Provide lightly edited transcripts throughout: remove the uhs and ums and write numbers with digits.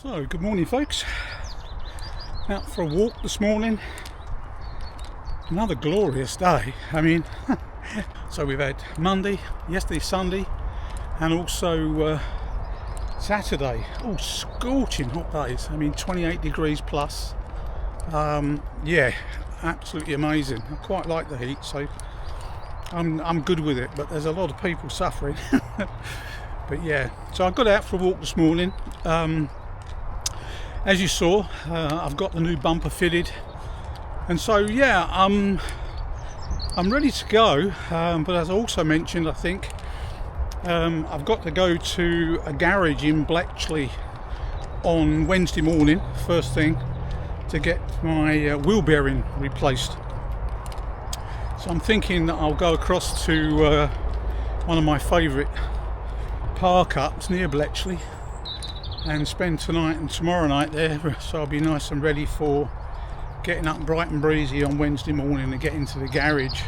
So, good morning folks, out for a walk this morning. Another glorious day. So we've had Monday, yesterday Sunday, and also Saturday. All scorching hot days. 28 degrees plus. Yeah, absolutely amazing. I quite like the heat, so I'm good with it, but there's a lot of people suffering. But yeah, so I got out for a walk this morning. As you saw, I've got the new bumper fitted, and so yeah, I'm ready to go. But as I also mentioned, I think I've got to go to a garage in Bletchley on Wednesday morning, first thing, to get my wheel bearing replaced. So I'm thinking that I'll go across to one of my favourite park ups near Bletchley and spend tonight and tomorrow night there, so I'll be nice and ready for getting up bright and breezy on Wednesday morning and get into the garage.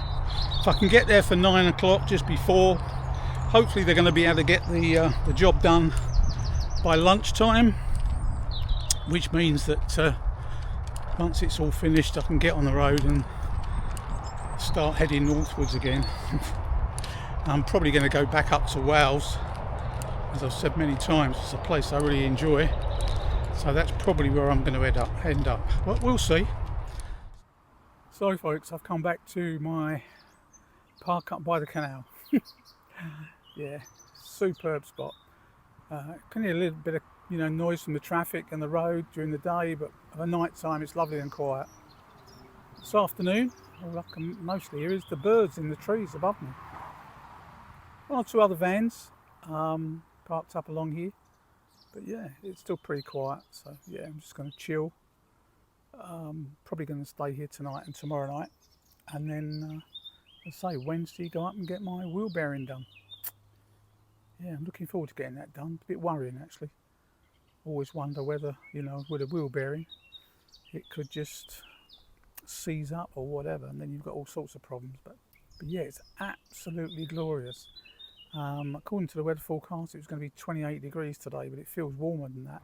If I can get there for 9 o'clock, just before, hopefully they're going to be able to get the job done by lunchtime, which means that once it's all finished I can get on the road and start heading northwards again. I'm probably going to go back up to Wales. As I've said many times, it's a place I really enjoy, so that's probably where I'm going to end up. But we'll see. So folks, I've come back to my park up by the canal. Yeah, superb spot. Can hear a little bit of noise from the traffic and the road during the day, but at night time it's lovely and quiet. This afternoon, all I can mostly hear is the birds in the trees above me. One or two other vans parked up along here, but yeah, it's still pretty quiet, so yeah, I'm just going to chill. Probably going to stay here tonight and tomorrow night, and then as I say, Wednesday go up and get my wheel bearing done. Yeah, I'm looking forward to getting that done. It's a bit worrying actually. Always wonder whether, with a wheel bearing it could just seize up or whatever, and then you've got all sorts of problems, but yeah, it's absolutely glorious. According to the weather forecast, it was going to be 28 degrees today, but it feels warmer than that.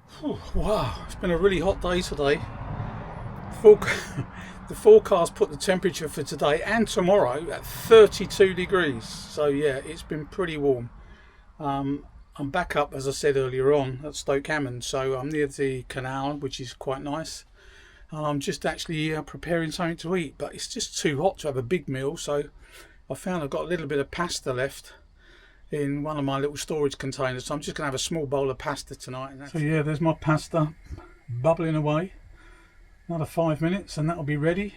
Wow, it's been a really hot day today. The forecast put the temperature for today and tomorrow at 32 degrees. So yeah, it's been pretty warm. I'm back up, as I said earlier on, at Stoke Hammond, so I'm near the canal, which is quite nice. I'm just actually preparing something to eat, but it's just too hot to have a big meal, so I found I've got a little bit of pasta left in one of my little storage containers, so I'm just going to have a small bowl of pasta tonight. So yeah, there's my pasta bubbling away. Another 5 minutes and that'll be ready,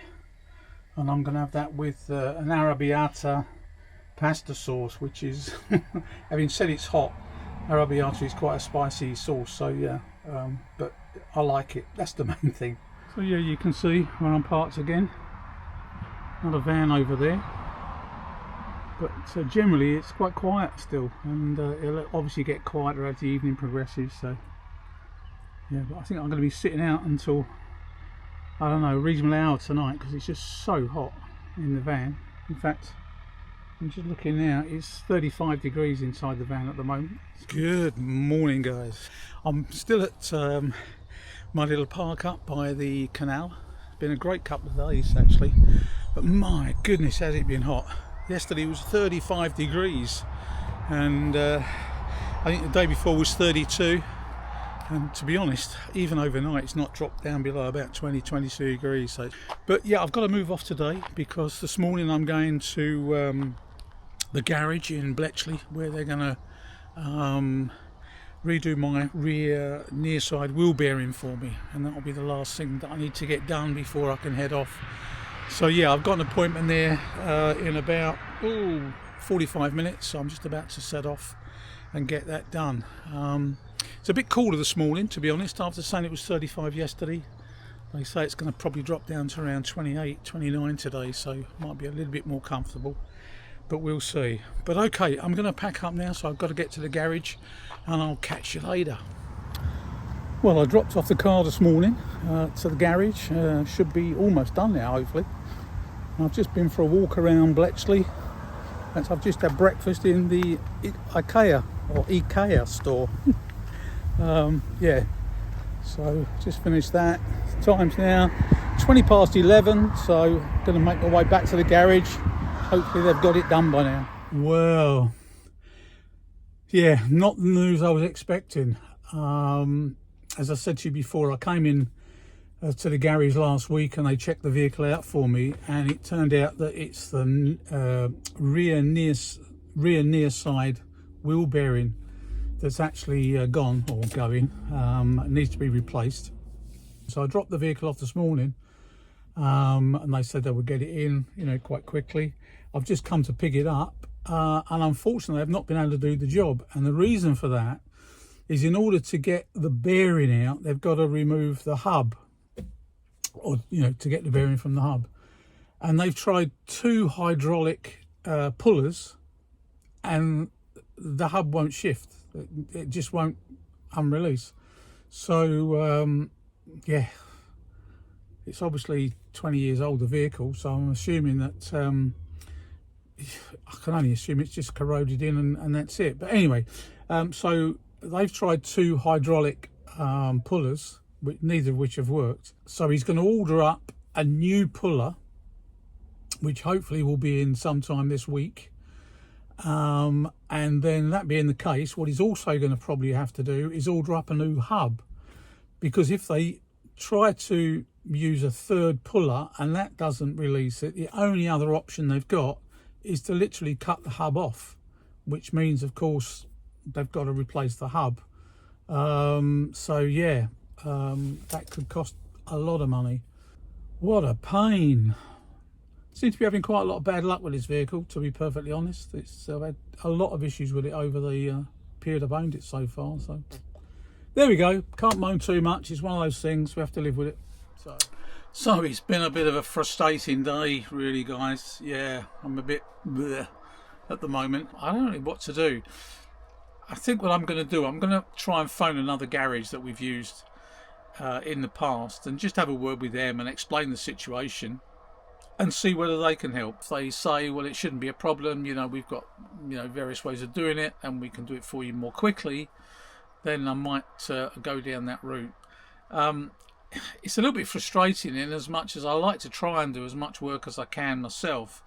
and I'm going to have that with an arrabbiata pasta sauce, which is having said it's hot, arrabbiata is quite a spicy sauce, so yeah, but I like it, that's the main thing. So yeah, you can see where I'm parked again, another van over there. But generally it's quite quiet still, and it'll obviously get quieter as the evening progresses, so yeah, but I think I'm going to be sitting out until, I don't know, a reasonable hour tonight, because it's just so hot in the van. In fact, I'm just looking now, it's 35 degrees inside the van at the moment. Good morning guys, I'm still at my little park up by the canal. It's been a great couple of days actually, but my goodness has it been hot. Yesterday was 35 degrees, and I think the day before was 32, and to be honest, even overnight it's not dropped down below about 20-22 degrees. So, but yeah, I've got to move off today because this morning I'm going to the garage in Bletchley, where they're going to redo my rear near side wheel bearing for me, and that will be the last thing that I need to get done before I can head off. So yeah, I've got an appointment there in about 45 minutes, so I'm just about to set off and get that done. It's a bit cooler this morning, to be honest, after saying it was 35 yesterday. They say it's going to probably drop down to around 28, 29 today, so it might be a little bit more comfortable, but we'll see. But okay, I'm going to pack up now, so I've got to get to the garage, and I'll catch you later. Well, I dropped off the car this morning to the garage. Should be almost done now, hopefully. I've just been for a walk around Bletchley. I've just had breakfast in the IKEA store. Yeah, So just finished that. Time's now 20 past 11, so going to make my way back to the garage. Hopefully they've got it done by now. Well, yeah, not the news I was expecting. As I said to you before, I came in to the garage last week and they checked the vehicle out for me, and it turned out that it's the rear near side wheel bearing that's actually gone or going. It needs to be replaced. So I dropped the vehicle off this morning, and they said they would get it in, quite quickly. I've just come to pick it up, and unfortunately I've not been able to do the job. And the reason for that is, in order to get the bearing out, they've got to remove the hub, or to get the bearing from the hub. And they've tried 2 hydraulic pullers, and the hub won't shift. It just won't unrelease. So yeah, it's obviously 20 years old, the vehicle, so I'm assuming that I can only assume it's just corroded in, and that's it. But anyway, so they've tried 2 hydraulic pullers, neither of which have worked. So he's going to order up a new puller, which hopefully will be in sometime this week. And then, that being the case, what he's also going to probably have to do is order up a new hub, because if they try to use a 3rd puller and that doesn't release it, the only other option they've got is to literally cut the hub off, which means, of course, they've got to replace the hub. So yeah, that could cost a lot of money. What a pain. Seem to be having quite a lot of bad luck with this vehicle, to be perfectly honest. I've had a lot of issues with it over the period I've owned it so far. So there we go. Can't moan too much. It's one of those things. We have to live with it. So it's been a bit of a frustrating day, really, guys. Yeah, I'm a bit bleh at the moment. I don't know what to do. I think what I'm going to do, I'm going to try and phone another garage that we've used in the past, and just have a word with them and explain the situation, and see whether they can help. If they say, well, it shouldn't be a problem, we've got various ways of doing it and we can do it for you more quickly, then I might go down that route. It's a little bit frustrating, in as much as I like to try and do as much work as I can myself,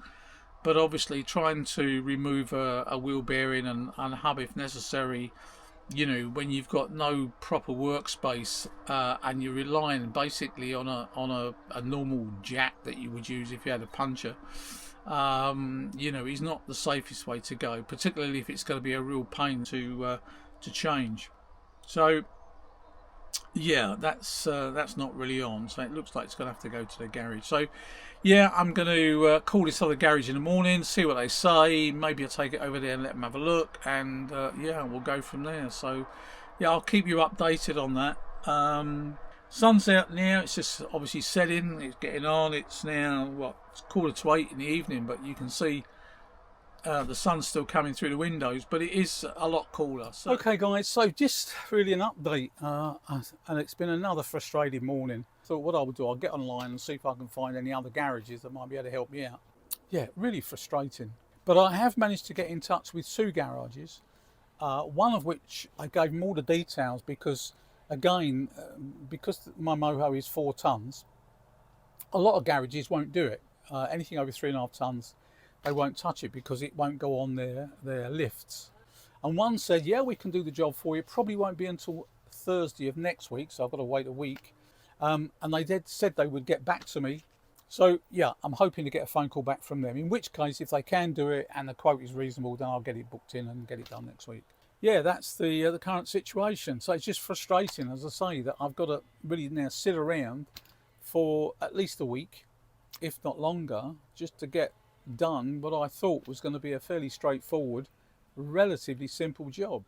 but obviously trying to remove a wheel bearing and hub if necessary, when you've got no proper workspace, and you're relying basically on a normal jack that you would use if you had a puncher, is not the safest way to go, particularly if it's going to be a real pain to change. So yeah, that's not really on, so it looks like it's going to have to go to the garage. So yeah, I'm going to call this other garage in the morning, see what they say. Maybe I'll take it over there and let them have a look, and yeah, we'll go from there. So yeah, I'll keep you updated on that. Sun's out now. It's just obviously setting. It's getting on. It's now it's 7:45 in the evening, but you can see the sun's still coming through the windows, but it is a lot cooler. So. Okay guys, so just really an update, and it's been another frustrating morning. So what I will do, I'll get online and see if I can find any other garages that might be able to help me out. Yeah, really frustrating. But I have managed to get in touch with 2 garages, one of which I gave them all the details, because again, because my moho is 4 tons, a lot of garages won't do it. Anything over 3.5 tons, they won't touch it because it won't go on their lifts. And one said, yeah, we can do the job for you. It probably won't be until Thursday of next week, so I've got to wait a week. And they said they would get back to me. So yeah, I'm hoping to get a phone call back from them, in which case, if they can do it and the quote is reasonable, then I'll get it booked in and get it done next week. Yeah, that's the current situation. So it's just frustrating, as I say, that I've got to really now sit around for at least a week, if not longer, just to get done what I thought was going to be a fairly straightforward, relatively simple job.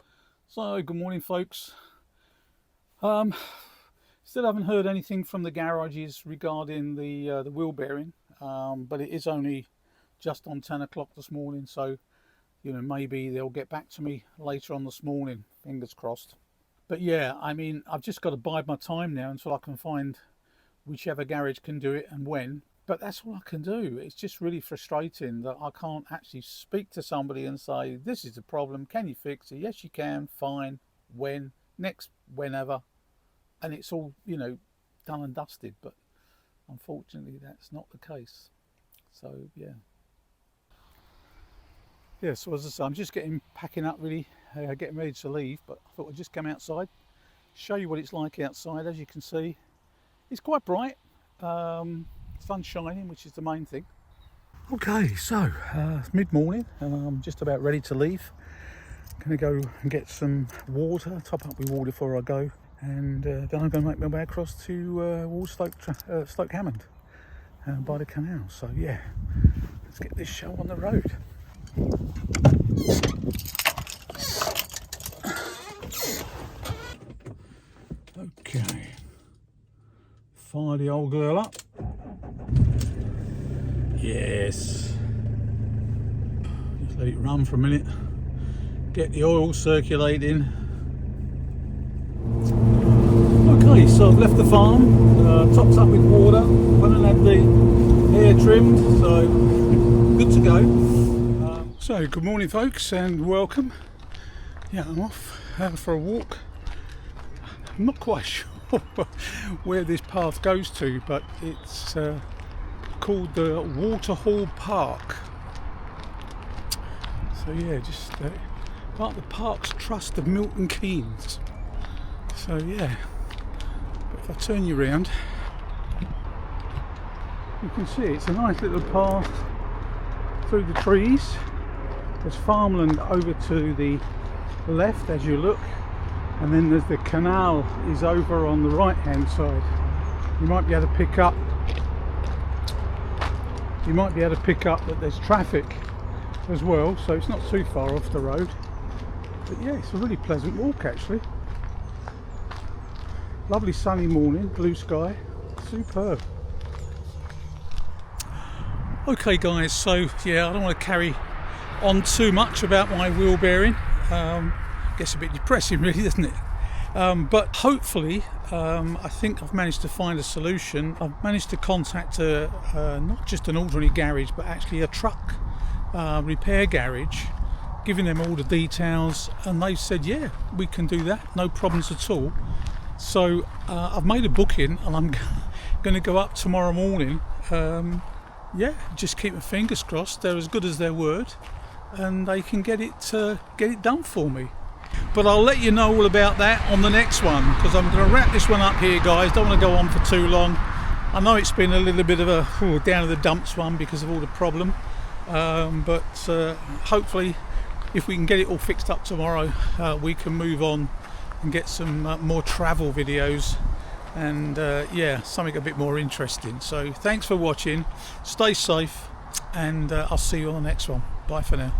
So good morning, folks. Still haven't heard anything from the garages regarding the wheel bearing, but it is only just on 10 o'clock this morning, so maybe they'll get back to me later on this morning, fingers crossed. But yeah, I mean, I've just got to bide my time now until I can find whichever garage can do it and when. But that's all I can do. It's just really frustrating that I can't actually speak to somebody and say, this is the problem, can you fix it? Yes, you can, fine. When? Next, whenever. and it's all, you know, done and dusted, but unfortunately that's not the case. So yeah. Yeah, so as I say, I'm just packing up really, getting ready to leave, but I thought I'd just come outside, show you what it's like outside. As you can see, it's quite bright, sun's shining, which is the main thing. Okay, so it's mid-morning and I'm just about ready to leave. Gonna go and get some water, top up with water before I go, and then I'm going to make my way across to Stoke Hammond by the canal. So yeah, let's get this show on the road. Okay, fire the old girl up. Yes, just let it run for a minute, get the oil circulating. Okay, so I've left the farm, topped up with water, went and had the hair trimmed, so good to go. So good morning folks and welcome. Yeah, I'm off for a walk. I'm not quite sure where this path goes to, but it's called the Waterhall Park. So yeah, just part of the Parks Trust of Milton Keynes. So yeah, but if I turn you around, you can see it's a nice little path through the trees. There's farmland over to the left as you look, and then there's the canal is over on the right hand side. You might be able to pick up that there's traffic as well, so it's not too far off the road. But yeah, it's a really pleasant walk actually. Lovely sunny morning, blue sky, superb. Okay guys, so yeah, I don't want to carry on too much about my wheel bearing. Gets a bit depressing really, doesn't it? But hopefully I think I've managed to find a solution. I've managed to contact not just an ordinary garage, but actually a truck repair garage, giving them all the details, and they said yeah, we can do that, no problems at all. So I've made a booking and I'm going to go up tomorrow morning. Yeah, just keep my fingers crossed, they're as good as their word and they can get it done for me. But I'll let you know all about that on the next one, because I'm going to wrap this one up here guys. Don't want to go on for too long. I know it's been a little bit of a down to the dumps one because of all the problem, but hopefully if we can get it all fixed up tomorrow, we can move on and get some more travel videos and yeah, something a bit more interesting. So thanks for watching, stay safe, and I'll see you on the next one. Bye for now.